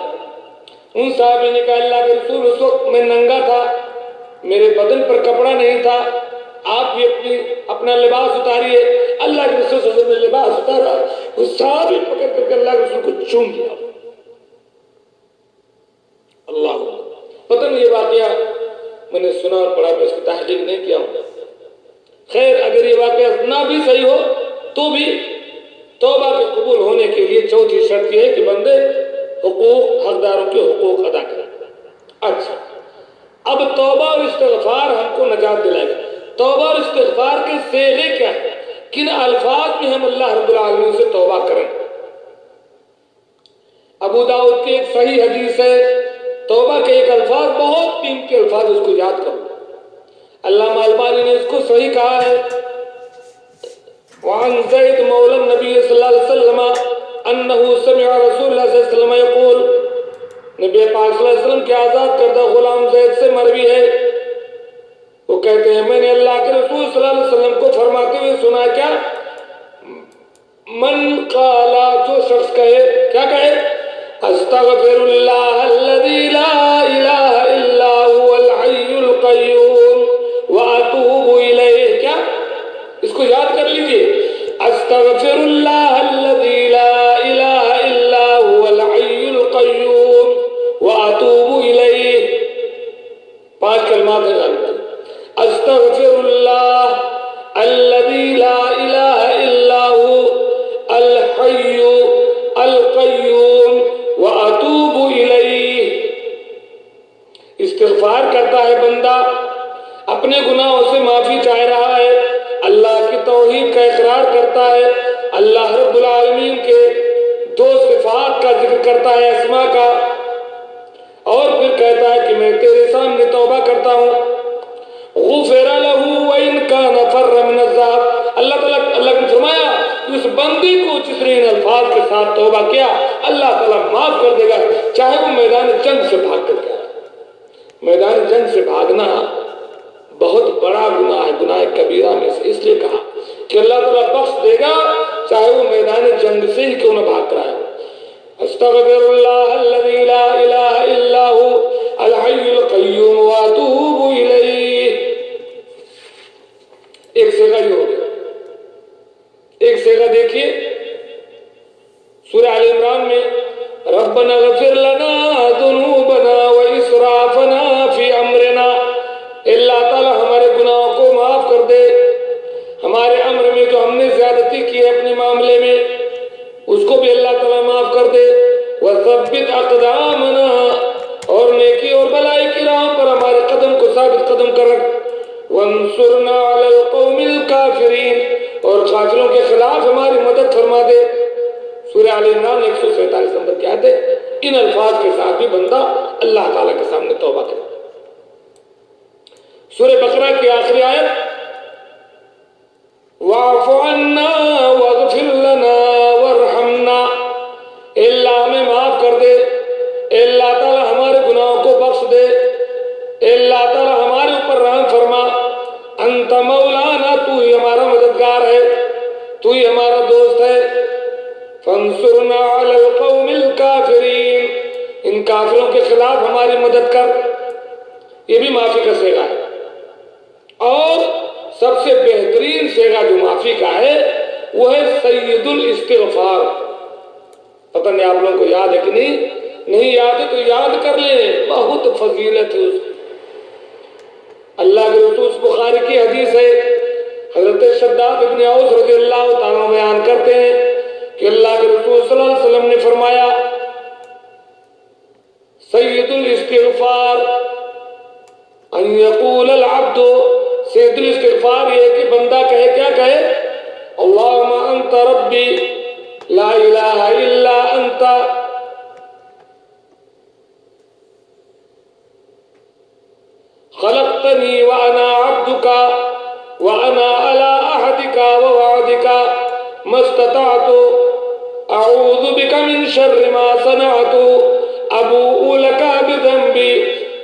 ان صحابی نے کہا اللہ کے رسول اس وقت میں ننگا تھا، میرے بدن پر کپڑا نہیں تھا، آپ بھی اپنا لباس اتاریے۔ اللہ کے رسول صلی اللہ علیہ وسلم نے لباس اتارا، وہ صحابی پکڑ کر کے اللہ کے رسول کو چوم دیا۔ اللہ پتہ نہیں یہ واقعہ میں نے سنا اور پڑھا، میں اس کی تحقیق نہیں کیا ہوں۔ خیر اگر یہ واقعہ نہ بھی صحیح ہو تو بھی توبہ کے قبول ہونے کے لیے چوتھی شرط یہ ہے کہ بندے حقداروں کے حقوق ادا کریں۔ اچھا، اب توبہ اور استغفار ہم کو نجات دلائے گا۔ توبہ اور استغفار کے صیغے کیا ہیں؟ کن الفاظ میں ہم اللہ رب العالمین سے توبہ کریں؟ ابو داؤد کی ایک صحیح حدیث ہے، توبہ کے ایک الفاظ بہت قیمتی الفاظ، اس کو یاد کرو۔ علامہ البانی نے اس کو صحیح کہا ہے، وعن زید مولا النبی صلی اللہ علیہ وسلم انہو سمع رسول اللہ صلی اللہ علیہ وسلم یقول، نبی پاک صلی اللہ علیہ وسلم کے آزاد کردہ غلام زید سے مروی ہے، وہ کہتے ہیں میں نے اللہ کے رسول صلی اللہ علیہ وسلم کو فرماتے ہوئے سنا، کیا من قالا، جو شخص کہے، کیا کہے؟ استغفر اللہ الذی لا الہ الا هو الحی القیوم واتوب الیہ۔ کیا؟ اس کو یاد کر لیجئے، استغفر اللہ الذی لا الہ الا هو الحی القیوم واتوب الیہ۔ 5 کلمات ہیں، استغفر اللہ الذی لا الہ الا هو الحی القیوم واتوب الیہ۔ استغفار کرتا ہے بندہ، اپنے گناہوں سے معافی چاہ رہا ہے، اللہ کی توحید کا اقرار کرتا ہے، اللہ رب العالمین کے 2 صفات کا ذکر کرتا ہے، اسما کا، اور پھر کہتا ہے کہ میں تیرے سامنے توبہ کرتا ہوں۔ غفر لہ وان کان فر من الذهب، اللہ نے فرمایا کہ اس بندے کو جس نے ان الفاظ کے ساتھ توبہ کیا اللہ تعالیٰ معاف کر دے گا، چاہے وہ میدان جنگ سے بھاگ کر کے آئے۔ میدان جنگ سے بھاگنا بہت بڑا گناہ ہے، گناہ کبیرہ میں سے، اس لیے کہا کہ اللہ تعالیٰ بخش دے گا چاہے وہ میدان جنگ سے ہی کیوں نہ بھاگ کر آئے۔ استغفر اللہ الذی لا الہ الا هو الحی القیوم واتوب الیہ۔ ایک صیغہ یہ ہو گیا۔ ایک صیغہ دیکھیے سورہ آل عمران میں، ربنا اغفر لنا ذنوبنا واسرافنا فی امرنا، اللہ تعالیٰ ہمارے گناہوں کو معاف کر دے، ہمارے امر میں جو ہم نے زیادتی کی ہے اپنے معاملے میں اس کو بھی اللہ تعالیٰ معاف کر دے، وثبت اقدامنا، اور نیکی اور بلائی کی راہ پر ہمارے قدم کو ثابت قدم کر رکھ، وانصرنا علی القوم الکافرین، اور کافروں کے خلاف ہماری مدد فرما دے۔ سورہ آل عمران 147 نمبر کی آیت ہے۔ ان الفاظ کے ساتھ بھی بندہ اللہ تعالیٰ کے سامنے توبہ کرے۔ سورہ بقرہ کی آخری آیت، واعف عنا واغفر لنا وارحمنا، اے اللہ ہمیں معاف کر دے، اے اللہ تعالیٰ ہمارے گناہوں کو بخش دے، اے اللہ تعالیٰ ہمارے اوپر رحم فرما، انت مولانا، تو ہی ہمارا مددگار ہے، تو ہی ہمارا دوست ہے، فانصرنا علی القوم الکافرین، ان کافروں کے خلاف ہماری مدد کر۔ یہ بھی معافی کا صیغہ ہے، اور سب سے بہترین صیغہ جو معافی کا ہے وہ ہے سید الاستغفار۔ پتہ نہیں آپ لوگوں کو یاد ہے کہ نہیں یاد ہے تو یاد کر لیں، بہت فضیلت ہے اس کی۔ اللہ کے رسول بخاری کی حدیث ہے، حضرت شداد ابن اوس رضی اللہ تعالیٰ بیان کرتے ہیں کہ اللہ کے رسول صلی اللہ علیہ وسلم نے فرمایا، سید الاستغفار ان یقول العبد، سید الاستغفار یہ کہ بندہ کہے، کیا کہے؟ اللہم انت ربی لا الہ الا انت خلقتنی وانا عبدک وانا علی عہدک ووعدک ما استطعت اعوذ بک من شر ما صنعت ابوء لک بذنبی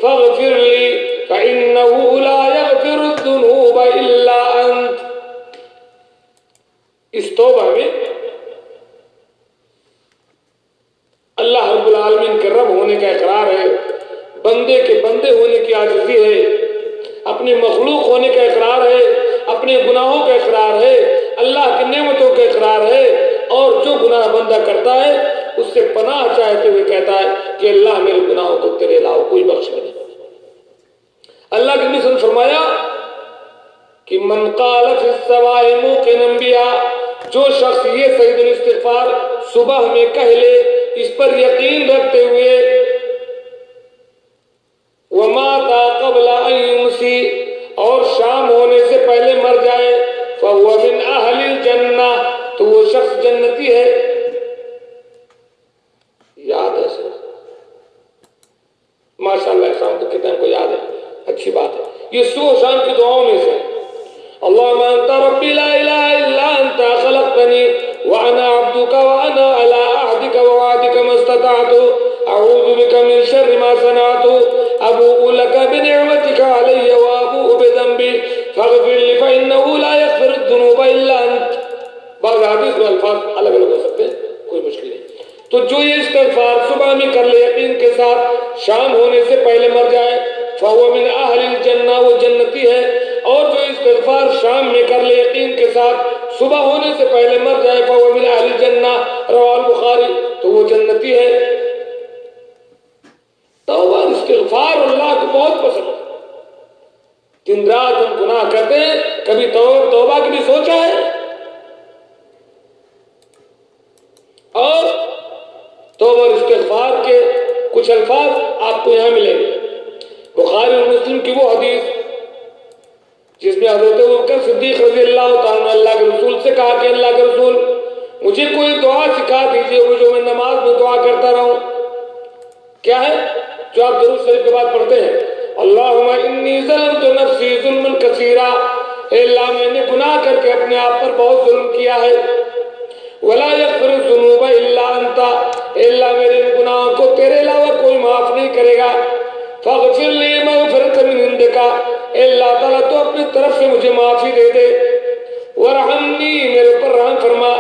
فاغفر لی فإنه لا يغفر الذنوب إلا أنت۔ اس توبہ میں العالمین کے رب ہونے کا اقرار ہے، بندے کے بندے ہونے کی عاجزی ہے، اپنے مخلوق ہونے کا اقرار ہے، اپنے گناہوں کا اقرار ہے، اللہ کی نعمتوں کا اقرار ہے، اور جو گناہ بندہ کرتا ہے اس سے پناہ چاہتے ہوئے کہتا ہے کہ اللہ میرے گناہوں کو تیرے علاوہ کوئی بخش نہیں۔ اللہ کے نبی صلی اللہ علیہ وسلم نے فرمایا کہ من قال فی الصباح موقنا بها، جو شخص یہ سید الاستغفار صبح میں کہہ لے اس پر یقین رکھتے ہوئے، ومات قبل ان یمسی، اور شام ہونے سے پہلے مر جائے، فهو من اہل الجنہ، تو وہ شخص جنتی ہے۔ یاد ہے سر؟ ماشاءاللہ، شام تو کتنے کو یاد ہے، اچھی بات ہے۔ یہ صبح و شام کی دعاؤں میں سے اللهم انت ربي لا اله الا انت خلقتني وانا عبدك وانا على عهدك ووعدك ما استطعت اعوذ بك من شر ما صنعت ابوء لك بنعمتك علي وابوء بذنبي فاغفر لي فانه لا يغفر الذنوب الا انت۔ بعض حدیث میں الفاظ الگ الگ ہو سکتے ہیں، کوئی مشکل نہیں۔ تو جو یہ استغفار صبح میں کر لے یقین کے ساتھ، شام ہونے سے پہلے مر جائے، فهو من اہل الجنہ، وہ جنتی ہے۔ اور جو استغفار شام میں کر لے یقین کے ساتھ، صبح ہونے سے پہلے مر جائے، فهو من اہل الجنہ، رواه البخاری، تو وہ جنتی ہے۔ توبہ استغفار اللہ کو بہت پسند ہے۔ دن رات ہم گناہ کرتے ہیں، کبھی توبہ کی بھی سوچا ہے؟ اور توبہ اور استغفار کے کچھ الفاظ آپ کو یہاں ملیں گے۔ بخاری اور مسلم کی وہ حدیث جس میں حضرت ابوبکر صدیق رضی اللہ تعالیٰ عنہ اللہ کے رسول سے کہا کہ اللہ کے رسول مجھے کوئی دعا سکھا دیجیے جو میں نماز میں دعا کرتا رہوں۔ کیا ہے جو آپ درود شریف کے بعد پڑھتے ہیں؟ اللہم انی ظلمت نفسی ظلما کثیرا، اے اللہ میں نے گناہ کر کے اپنے آپ پر بہت ظلم کیا ہے، ولا یغفر الذنوب الا انت، اے اللہ میرے گناہوں کو تیرے علاوہ کوئی معاف نہیں کرے گا، فاغفر لی مغفرۃ من عندک، اے اللہ تعالیٰ تو اپنی طرف سے مجھے معافی دے دے، ورحمنی، میرے پر رحم فرما،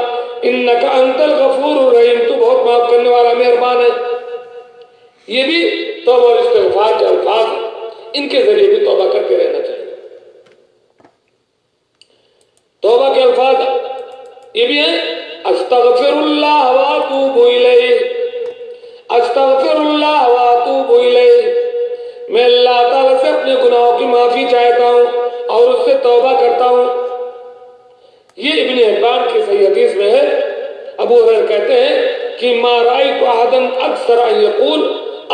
انک انت الغفور الرحیم، تو بہت معاف کرنے والا مہربان ہے۔ یہ بھی توبہ اور استغفار کے الفاظ ہیں، ان کے ذریعے بھی توبہ کرتے رہنا چاہیے۔ توبہ کے الفاظ یہ بھی ہیں، استغفر اللہ واتوب الیہ، استغفر اللہ واتوب الیہ، میں اللہ تعالیٰ سے اپنے گناہوں کی معافی چاہتا ہوں اور اس سے توبہ کرتا ہوں۔ یہ ابن حبان کی صحیح حدیث میں ہے۔ ابو ہریرہ کہتے ہیں کہ ما رأیت احدا اکثر ان یقول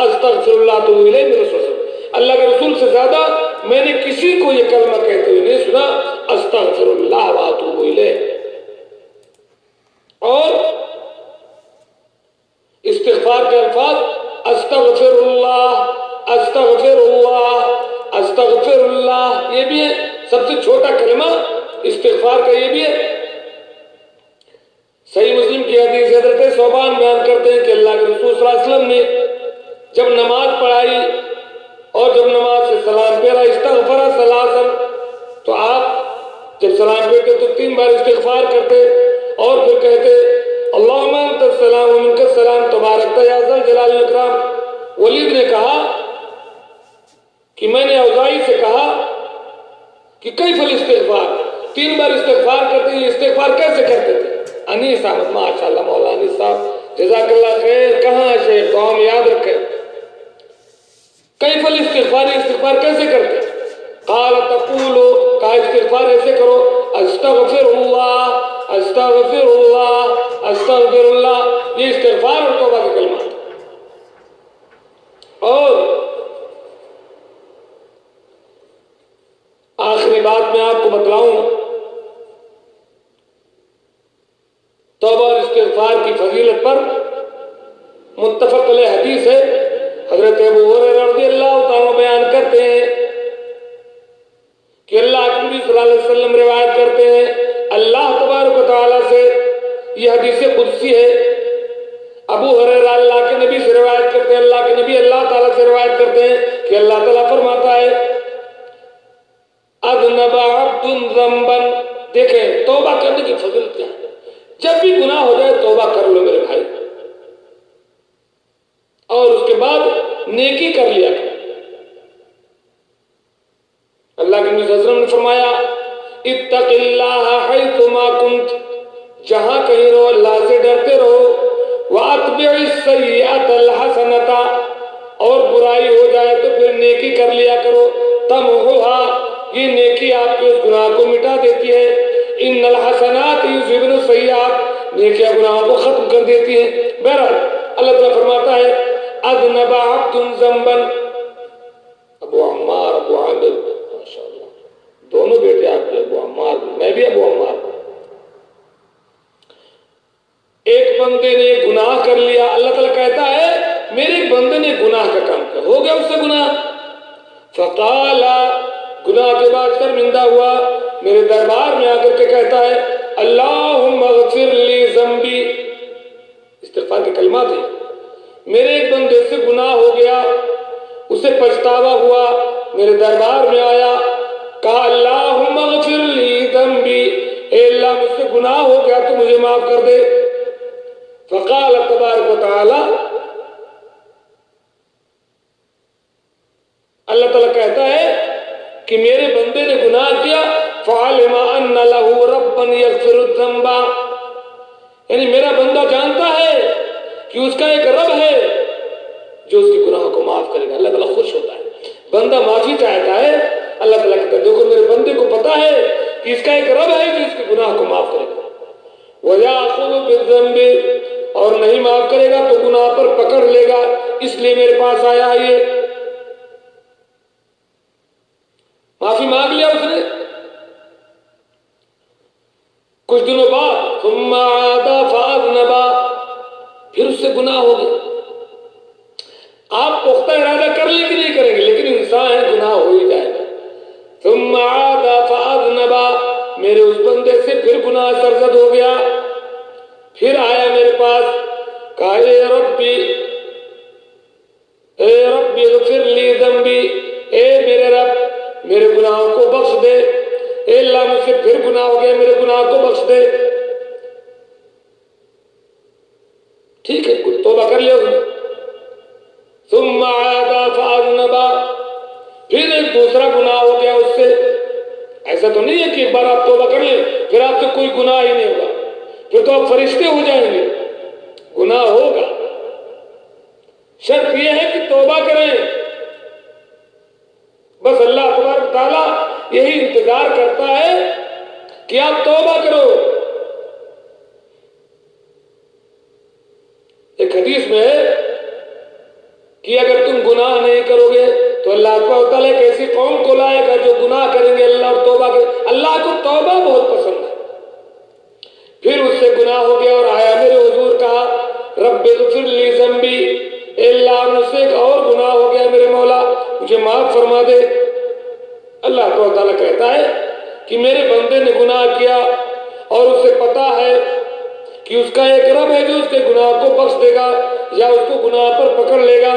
استغفر اللہ واتوب الیہ من رسول اللہ، اللہ کے رسول سے زیادہ میں نے کسی کو یہ کلمہ کہتے ہوئے نہیں سنا، استغفر اللہ واتوب الیہ۔ اور استغفار کے الفاظ استغفر اللہ، استغفر اللہ، استغفر اللہ، یہ بھی ہے سب سے چھوٹا کلمہ استغفار کا، یہ بھی ہے۔ صحیح مسلم کی حدیث حضرت ثوبان بیان کرتے ہیں کہ اللہ کے رسول صلی اللہ علیہ وسلم نے جب نماز پڑھائی اور جب نماز سے سلام پھیرا، استغفر ثلاثا، تو آپ جب سلام پھیرتے تو 3 بار استغفار کرتے اور پھر کہتے اللہم انت السلام ومنک السلام تبارک یا ذا الجلال والاکرام۔ ولید نے کہا کہ میں نے اوزاعی سے کہا کہ کیف الاستغفار، 3 بار استغفار کرتے، یہ استغفار کیسے کرتے تھے؟ انیس احمد، ماشاءاللہ مولانا انیس صاحب جزاک اللہ خیر، کہاں ہے شیخ؟ دعا میں یاد رکھے۔ کیف الاستغفار، استغفار کیسے کرتے؟ قال تقولو، کہا استغفار ایسے کرو، استغفر اللہ، استغفر اللہ، استغفر اللہ، یہ استغفار اور توبہ کے کلمات۔ اور آخری بات میں آپ کو بتلاؤں، توبہ اور استغفار کی فضیلت پر متفق علیہ حدیث ہے۔ حضرت ابو ہریرہ رضی اللہ تعالیٰ بیان کرتے ہیں کہ اللہ کے نبی صلی اللہ علیہ وسلم روایت کرتے ہیں اللہ تبارک و تعالیٰ سے، یہ حدیث قدسی ہے۔ ابو ہریرہ اللہ کے نبی سے روایت کرتے ہیں، اللہ کے نبی اللہ تعالیٰ سے روایت کرتے ہیں کہ اللہ تعالیٰ فرماتا ہے اذنب عبد ذنبا، دیکھیں توبہ کرنے کی فضیلت کیا ہے۔ جب بھی گناہ ہو جائے توبہ کر لو میرے بھائی، کے بعد نیکی کر لیا کرو۔ اللہ کے نبی صلی اللہ علیہ وسلم نے فرمایا اتق اللہ حیثما کنت، جہاں کہیں رہو اللہ سے ڈرتے رہو، واتبع السیئۃ الحسنۃ، اور برائی ہو جائے تو پھر نیکی کر لیا کرو، تمحوها، یہ نیکی آپ کے اس گناہ کو مٹا دیتی ہے، ان الحسنات یذہبن السیئات، نیکیاں گناہوں کو ختم کر دیتی ہیں۔ بہرحال اللہ تعالیٰ فرماتا ہے اذنب عبد ذنبا، ابو عمار ابو عامر ماشاءاللہ دونوں بیٹے آپ کے ابو عمار، میں بھی ابو عمار، ایک بندے نے گناہ کر لیا، اللہ تعالیٰ کہتا ہے میرے بندے نے گناہ کا کام کیا، ہو گیا اس سے گناہ، فقال، گناہ کے بعد شرمندہ ہوا، میرے دربار میں آ کر کے کہتا ہے اللہم اغفر لی ذنبی، استغفار کے کلمات ہیں، میرے ایک بندے سے گناہ ہو گیا، اسے پچھتاوا ہوا، میرے دربار میں آیا، کہا اللہم اغفر لی ذنبی، اے اللہ مجھ سے گناہ ہو گیا تو مجھے معاف کر دے۔ فقال تبارک و تعالی، اللہ تعالیٰ کہتا ہے کہ میرے بندے نے گناہ کیا، فعلم ان له ربا یغفر الذنب، یعنی میرا بندہ جانتا ہے کہ اس کا ایک رب ہے جو اس کے گناہوں کو معاف کرے گا۔ اللہ تعالیٰ خوش ہوتا ہے، بندہ معافی چاہتا ہے، اللہ تعالیٰ کہتا ہے دیکھو میرے بندے کو پتا ہے کہ اس کا ایک رب ہے جو اس کے گناہ کو معاف کرے گا، وَيَأْخُذُ بِالذَّنبِ، اور نہیں معاف کرے گا تو گناہ پر پکڑ لے گا، اس لیے میرے پاس آیا ہے، یہ معافی مانگ لیا اس نے۔ کچھ دنوں بعد ثم عاد فاذنب، پھر اس سے گناہ ہو گیا۔ آپ پختہ ارادہ کر لیں کہ نہیں کریں گے، لیکن انسان ہے گناہ ہو ہی جائے گا۔ ثم عاد فاذنب، میرے اس بندے سے پھر گناہ سرزد ہو گیا، پھر آیا میرے پاس، کہا اے ربی اغفر لی ذنبی، اے میرے رب میرے گناہوں کو بخش دے، اے اللہ مجھ سے پھر گناہ ہو گیا، میرے گناہ کو بخش دے۔ ٹھیک ہے، کچھ توبہ کر لیا اس نے۔ ثم عاد فاذنب، پھر ایک دوسرا گناہ ہو گیا اس سے۔ ایسا تو نہیں ہے کہ ایک بار آپ توبہ کر لیں پھر آپ سے کوئی گناہ ہی نہیں ہوگا، پھر تو آپ فرشتے ہو جائیں گے، گناہ ہوگا۔ شرط یہ ہے کہ توبہ کریں، بس اللہ تبارک تعالیٰ یہی انتظار کرتا ہے کہ آپ توبہ کرو۔ ایک حدیث میں ہے کہ اگر تم گناہ نہیں کرو گے تو اللہ تعالیٰ ایک ایسی قوم کو لائے گا جو گناہ کریں گے اللہ اور توبہ کریں گے۔ اللہ کو توبہ بہت پسند ہے۔ پھر اس سے گناہ ہو گیا اور آیا میرے حضور، کہا رب اغفر لی ذنبی، اے اللہ مجھ سے ایک اور گناہ ہو گیا میرے مولا، مجھے معاف فرما دے۔ اللہ تعالیٰ کہتا ہے کہ میرے بندے نے گناہ کیا اور اسے پتا ہے کہ اس کا ایک رب ہے جو اس کے گناہ کو بخش دے گا یا اس کو گناہ پر پکڑ لے گا۔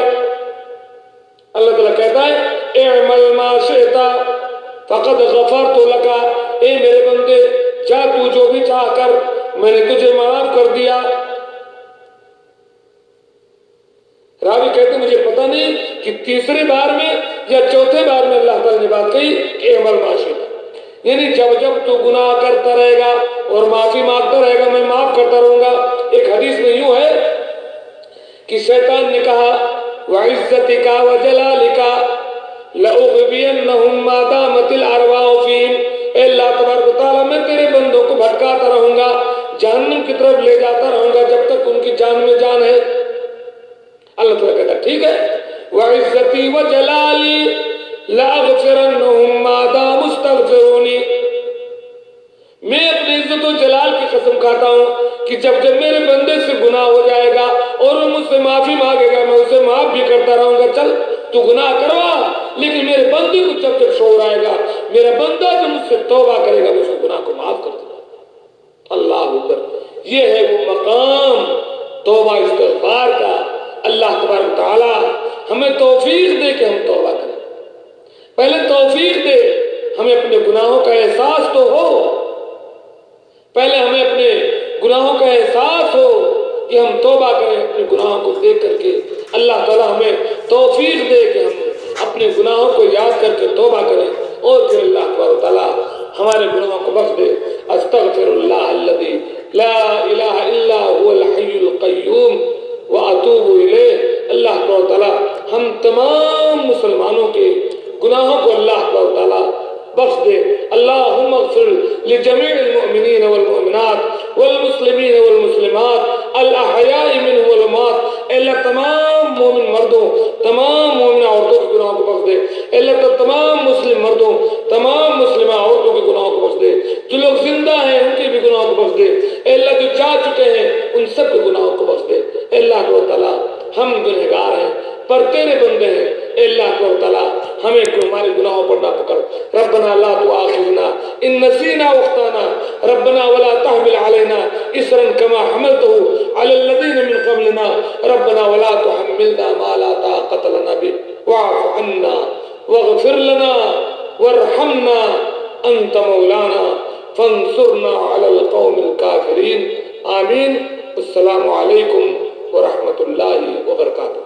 اللہ تعالیٰ کہتا ہے اعمل ما شئت فقد غفرت لک، اے میرے بندے جا تو جو بھی چاہ کر، میں نے تجھے معاف کر دیا۔ راوی کہتے مجھے پتہ نہیں کہ تیسرے بار میں یا چوتھے بار میں اللہ تعالیٰ نے بات کہی کہ اعمل ما شئت، یعنی جب جب تو گناہ کرتا رہے گا اور معافی مانگتا رہے گا میں معاف کرتا رہوں گا۔ ایک حدیث میں یوں ہے کہ شیطان نے کہا وعزتک وجلالک لأغوینہم ما دامت الارواح فیہم، اے اللہ تبارک و تعالیٰ میں تیرے بندوں کو بھٹکاتا رہوں گا، جہنم کی طرف لے جاتا رہوں گا جب تک ان کی جان میں جان ہے۔ اللہ تعالیٰ کہتا ٹھیک ہے، وعزتی وجلالی لأغفرنہم ما داموا استغفرونی، میں اپنی عزت و جلال کی قسم کھاتا ہوں کہ جب جب میرے بندے سے گناہ ہو جائے گا اور وہ مجھ سے معافی مانگے گا میں اسے معاف بھی کرتا رہوں گا، چل تو گناہ کروا، لیکن میرے بندے کو جب جب شعور آئے گا، میرا بندہ جب مجھ سے توبہ کرے گا میں اس کو گناہ کو معاف کر دوں گا۔ اللہ اکبر، یہ ہے وہ مقام توبہ استغفار کا۔ اللہ تبارک تعالیٰ ہمیں توفیق دے کہ ہم توبہ کریں، پہلے توفیق دے ہمیں اپنے گناہوں کا احساس تو ہو، پہلے ہمیں اپنے گناہوں کا احساس ہو کہ ہم توبہ کریں، اپنے گناہوں کو دیکھ کر کے اللہ تعالیٰ ہمیں توفیق دے کہ ہم اپنے گناہوں کو یاد کر کے توبہ کریں اور پھر اللہ تبارک و تعالیٰ ہمارے گناہوں کو بخش دے. استغفر اللہ الذی لا الہ الا هو الحی القیوم واتوب الیہ. اللہ تبارک و تعالیٰ ہم تمام مسلمانوں کے گناہوں کو اللہ تبارک و تعالیٰ بخش دے. اللہم اغفر لجمیع المؤمنین والمؤمنات والمسلمین والمسلمات الاحیاء منهم والاموات. اللہ تمام مومن مردوں تمام مومن عورتوں کے گناہوں کو بخش دے. اللہ تمام مسلم مردوں تمام مسلمہ عورتوں کے گناہوں کو بخش دے. جو لوگ زندہ ہیں ان کے بھی گناہوں کو بخش دے. اللہ جو جا چکے ہیں ان سب کے گناہوں کو بخش دے. اللہ تعالیٰ ہم گنہگار ہیں پر تیرے بندے ہیں. اللہ تعالیٰ ہمیں ہمارے گناہوں پر نہ پکڑ. ربنا لا تؤاخذنا ان نسینا واخطانا ربنا ولا تحمل علينا اسرا كما حملته على الذين من قبلنا ربنا ولا تحملنا ما لا طاقة لنا به واعف عنا واغفر لنا وارحمنا انت مولانا فانصرنا على القوم الكافرين. آمین. السلام علیکم ورحمۃ اللہ وبرکاتہ.